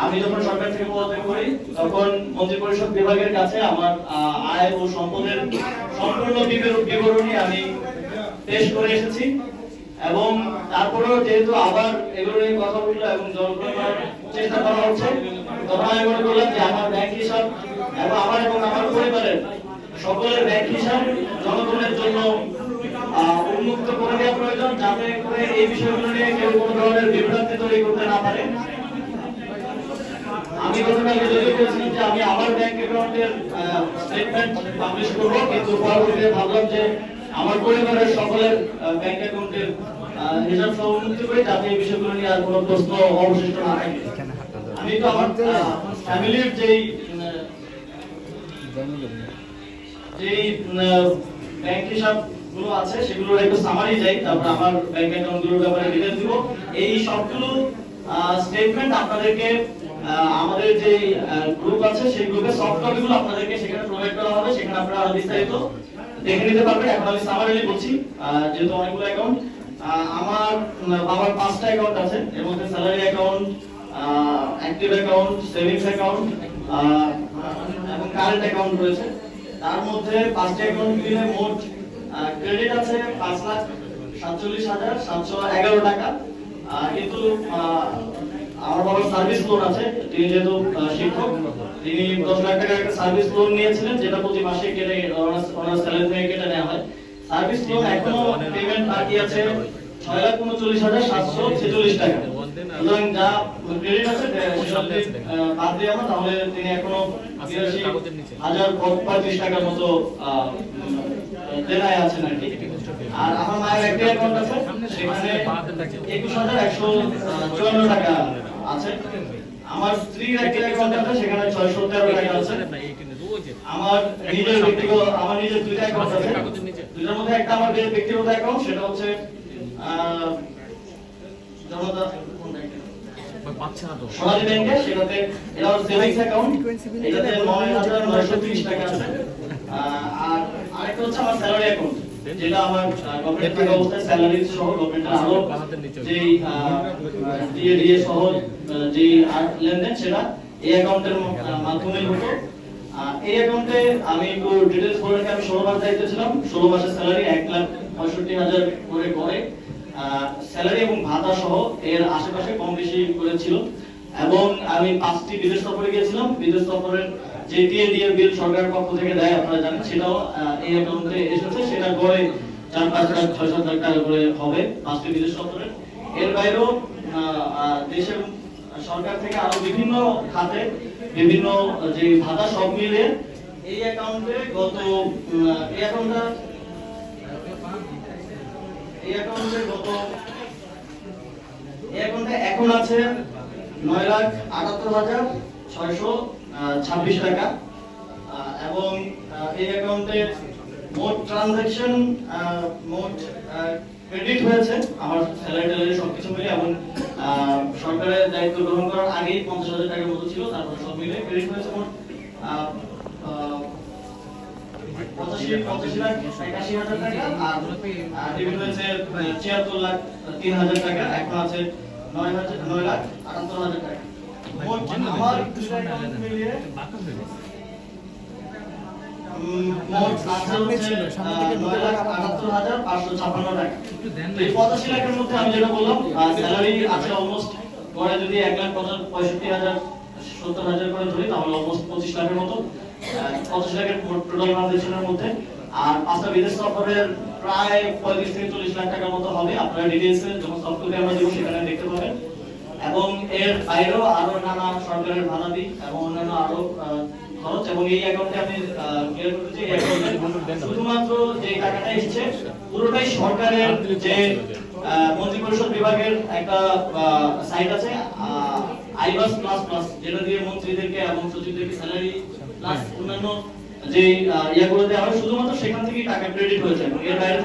আমি যখন সরকার থেকে পদত্যাগ করি তখন মন্ত্রিপরিষদ বিভাগের কাছে আমার আয় ও সম্পদের সম্পূর্ণ বিবরণী আমি পেশ করে এসেছি এবং তারপরেও যেহেতু আবার এগুলো নিয়ে কথা বললো এবং জলপাই করার চেষ্টা করা হচ্ছে, তখন আমি মনে করলাম যে আমার ব্যাংক হিসাব এবং আমার পরিবারের সকলের ব্যাংক হিসাব জনগণের জন্য উন্মুক্ত করে দেওয়া প্রয়োজন, যাতে করে এই বিষয়গুলো নিয়ে কেউ কোনো ধরনের বিভ্রান্তি তৈরি করতে না পারে। আমি গতকালকে যদি বলছিলাম যে আমি আমার ব্যাংক অ্যাকাউন্টের স্টেটমেন্ট পাবলিশ করব, কিন্তু পরবর্তীতে ভাবলাম যে আমার পরিবারের সকলের ব্যাংক অ্যাকাউন্টের হিসাব সহ উন্মুক্ত করে, যাতে এই বিষয়গুলো নিয়ে আর কোনো প্রশ্ন অবশিষ্ট না থাকে। আমি তো আমার ফ্যামিলির যেই ব্যাংক হিসাব গুলো আছে সেগুলোর একটু সামারি যাই, তারপর আমার ব্যাংক অ্যাকাউন্ট গুলোর ব্যাপারে ডিটেইলস দিব। এই সবগুলো স্টেটমেন্ট আপনাদেরকে আমাদের যে গ্রুপ আছে সেই গ্রুপে সফট কপিগুলো আপনাদেরকে সেখানে প্রোভাইড করা হবে, সেখানে আপনারা আরো বিস্তারিত দেখে নিতে পারবেন। এখন আমি সামারিলি বলছি, যেহেতু অনেকগুলো অ্যাকাউন্ট, আমার বাবার 5টা অ্যাকাউন্ট আছে, এর মধ্যে salary account, active account, savings account এবং কারেন্ট অ্যাকাউন্ট রয়েছে। তার মধ্যে 5টা অ্যাকাউন্ট মিলে মোট ক্রেডিট আছে 5,47,711 টাকা। কিন্তু আমার বাবার সার্ভিস লোন আছে, তিনি যেহেতু শিক্ষক, তিনি 10 লাখ টাকার একটা সার্ভিস লোন নিয়েছিলেন, যেটা প্রতি মাসে কেটে ওনার স্যালারি থেকে কেটে নেওয়া হয়। সার্ভিস লোন এখনো পেমেন্ট বাকি আছে 6,29,746 টাকা। সুতরাং যা ক্রেডিট আছে বাদ দিয়ে আমরা, তাহলে তিনি এখনো 83,035 টাকার মতো দেনায় আছেন আর কি। আর আমার মায়ের একটা অ্যাকাউন্ট আছে, সেখানে 21,154 টাকা আছে। আমার স্ত্রীর একটা অ্যাকাউন্ট আছে, সেখানে 613 টাকা আছে। আমার নিজের 2টা অ্যাকাউন্ট আছে, দুটার মধ্যে একটা আমার ব্যক্তিগত অ্যাকাউন্ট, সেটা হচ্ছে সোনালী ব্যাংকে, সেটাতে এটা হচ্ছে সেভিংস অ্যাকাউন্ট, এটাতে 9,930 টাকা আছে। আর আরেকটা হচ্ছে আমার স্যালারি অ্যাকাউন্ট, যেটা আমার গভর্নমেন্ট থাকা অবস্থায় স্যালারি সহ গভর্নমেন্টের আরো যেই ডিএ সহ যেই লেনদেন, সেটা এই অ্যাকাউন্টের মাধ্যমে হতো। এই অ্যাকাউন্টে আমি একটু ডিটেইলস বলে রাখি, আমি 16 মাস দায়িত্ব ছিলাম। 16 মাসের স্যালারি 1,65,000 করে গড়ে স্যালারি এবং ভাতা সহ এর আশেপাশে কম বেশি করেছিল। এবং আমি 5টি বিদেশ সফরে গিয়েছিলাম। বিদেশ সফরের যে টিএডিএ বিল সরকারের পক্ষ থেকে দেয়, আপনারা জানেন, সেটাও এই অ্যাকাউন্টে এসেছে। সেটা গড়ে 4-5 লাখ 6-7 লাখ টাকা করে হবে 5টি বিদেশ সফরের। এর বাইরেও দেশের সরকার থেকে আরো বিভিন্ন খাতে বিভিন্ন যে ভাতা সব মিলে এই অ্যাকাউন্টে এখন আছে 9,78,626 টাকা। এবং এই অ্যাকাউন্টে মোট ট্রানজাকশন, মোট ক্রেডিট হয়েছে আমার স্যালারি সবকিছু মিলে, এবং সরকারের দায়িত্ব গ্রহণ করার আগেই 50,000 টাকার মতো ছিল। তারপর সব মিলে ক্রেডিট হয়েছে মোট 85,81,000 টাকা। আর ডেবিট হয়েছে 76,03,000 টাকা। এখন আছে 9,78,000 টাকা। মোট আমার মিলিয়ে মোট আছে 9,78,556 টাকা। এই 85 লাখের মধ্যে আমি যেটা বললাম, স্যালারি আছে অলমোস্ট গড়ে যদি 1,65,000-70,000 করে ধরি, তাহলে অলমোস্ট 25 লাখের মতো, 25 লাখের টোটাল ট্রানজাকশনের মধ্যে। আর 5টা বিদেশ সফরের প্রায় 35 থেকে 40 লাখ টাকার মতো হবে। আপনারা ডিটেইলসে যখন সফট কপি আমরা দেব সেখানে দেখতে পাবেন। এবং এর বাইরেও আরো নানা সরকারের ভাড়াদি এবং অন্যান্য আরো খরচ। এবং এই অ্যাকাউন্টে আমি ক্লিয়ার করতে চাই, শুধুমাত্র যে টাকাটা এসেছে পুরোটাই সরকারের যে মন্ত্রিপরিষদ বিভাগের একটা সাইট আছে আইবাস প্লাস প্লাস, যেটা দিয়ে মন্ত্রীদেরকে এবং সচিবদেরকে স্যালারি প্লাস অন্যান্য যে ইয়াগুলো দেওয়া হয়, শুধুমাত্র সেখান থেকেই টাকা ক্রেডিট হয়েছে। এর বাইরে